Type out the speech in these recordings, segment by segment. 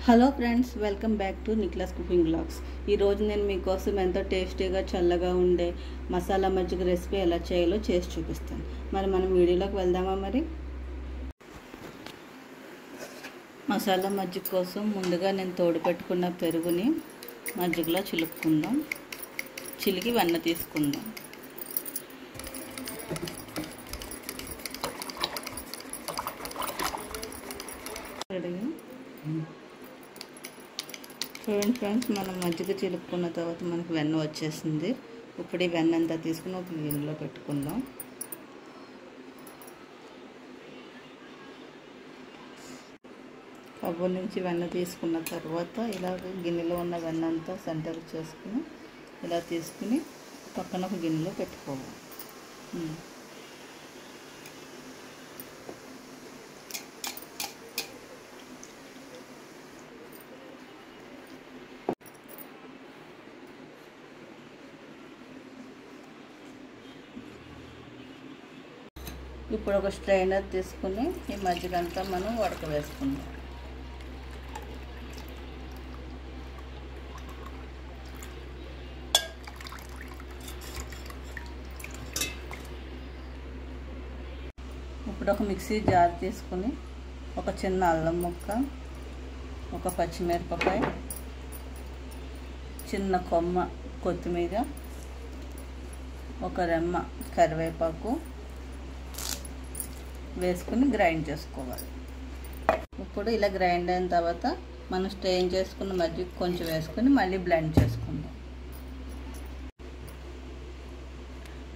Hello friends, welcome back to నిక్లాస్ cooking blogs. ఈరోజు నేను మీకోసం ఎంతో టేస్టీగా చల్లగా ఉండే మసాలా మజ్జిగ రెసిపీ ఎలా చేయాలో చేసి చూపిస్తాను. మనం వీడియోలోకి వెళ్దామా? మసాలా మజ్జిగ కోసం ముందుగా నేను తోడుపెట్టుకున్న పెరుగుని మజ్జిగలో చిలుపుకుందాం. చిలికి వెన్న తీసుకుందాం. చూడండి ఫ్రెండ్స్, మనం మజ్జిగ చిలుపుకున్న తర్వాత మనకు వెన్న వచ్చేసింది. ఇప్పుడు ఈ వెన్న అంతా తీసుకుని ఒక గిన్నెలో పెట్టుకుందాం. కవ్వ నుంచి వెన్న తీసుకున్న తర్వాత ఇలా గిన్నెలో ఉన్న వెన్న అంతా సెంటర్ చేసుకుని ఇలా తీసుకుని పక్కన ఒక గిన్నెలో పెట్టుకోవాలి. ఇప్పుడు ఒక స్ట్రైనర్ తీసుకుని ఈ మజ్జిగ అంతా మనం ఉడకవేసుకుందాం. ఇప్పుడు ఒక మిక్సీ జార్ తీసుకుని ఒక చిన్న అల్లం ముక్క, ఒక పచ్చిమిరపకాయ, చిన్న కొమ్మ కొత్తిమీర, ఒక రెమ్మ కరివేపాకు వేసుకుని గ్రైండ్ చేసుకోవాలి. ఇప్పుడు ఇలా గ్రైండ్ అయిన తర్వాత మనం స్ట్రెయిన్ చేసుకున్న మజ్జిగ కొంచెం వేసుకుని మళ్ళీ బ్లెండ్ చేసుకుందాం.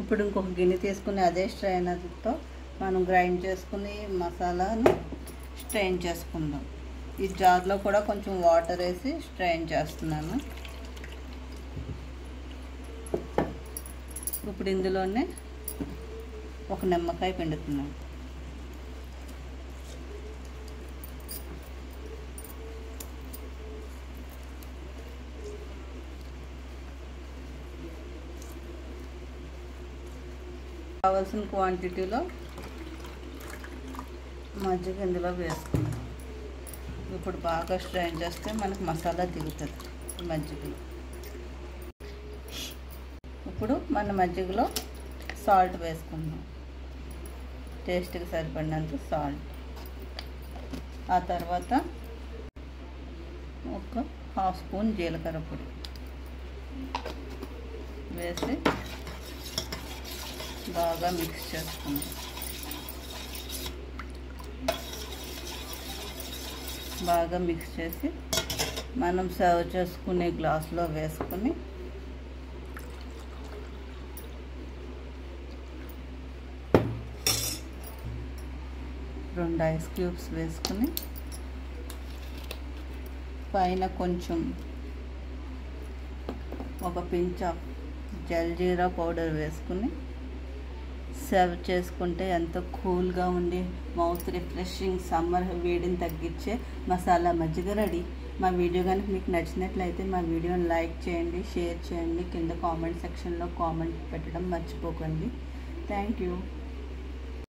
ఇప్పుడు ఇంకొక గిన్నె తీసుకుని అదే స్ట్రైనర్తో మనం గ్రైండ్ చేసుకుని మసాలాను స్ట్రెయిన్ చేసుకుందాం. ఈ జార్లో కూడా కొంచెం వాటర్ వేసి స్ట్రెయిన్ చేస్తున్నాను. ఇప్పుడు ఇందులోనే ఒక నిమ్మకాయ పిండుతున్నాను. కావాల్సిన క్వాంటిటీలో మజ్జిగ ఇందులో వేసుకుందాం. ఇప్పుడు బాగా స్ట్రెయిన్ చేస్తే మనకు మసాలా దిగుతుంది మజ్జిగలో. ఇప్పుడు మన మజ్జిగలో సాల్ట్ వేసుకుందాం, టేస్ట్కి సరిపడినంత సాల్ట్. ఆ తర్వాత ఒక హాఫ్ స్పూన్ జీలకర్ర పొడి వేసి బాగా మిక్స్ చేసుకుందాం. బాగా మిక్స్ చేసి మనం సర్వ్ చేసుకునే గ్లాసులో వేసుకుని రెండు ఐస్ క్యూబ్స్ వేసుకుని పైన కొంచెం ఒక పించ్ ఆఫ్ జల్జీరా పౌడర్ వేసుకుని సర్వ్ చేసుకుంటే ఎంతో కూల్గా ఉండి మౌత్ రిఫ్రెషింగ్ సమ్మర్ వేడిని తగ్గించే మసాలా మజ్జిగ రెడీ. మా వీడియో కనుక మీకు నచ్చినట్లయితే మా వీడియోని లైక్ చేయండి, షేర్ చేయండి, కింద కామెంట్ సెక్షన్లో కామెంట్ పెట్టడం మర్చిపోకండి. Thank you.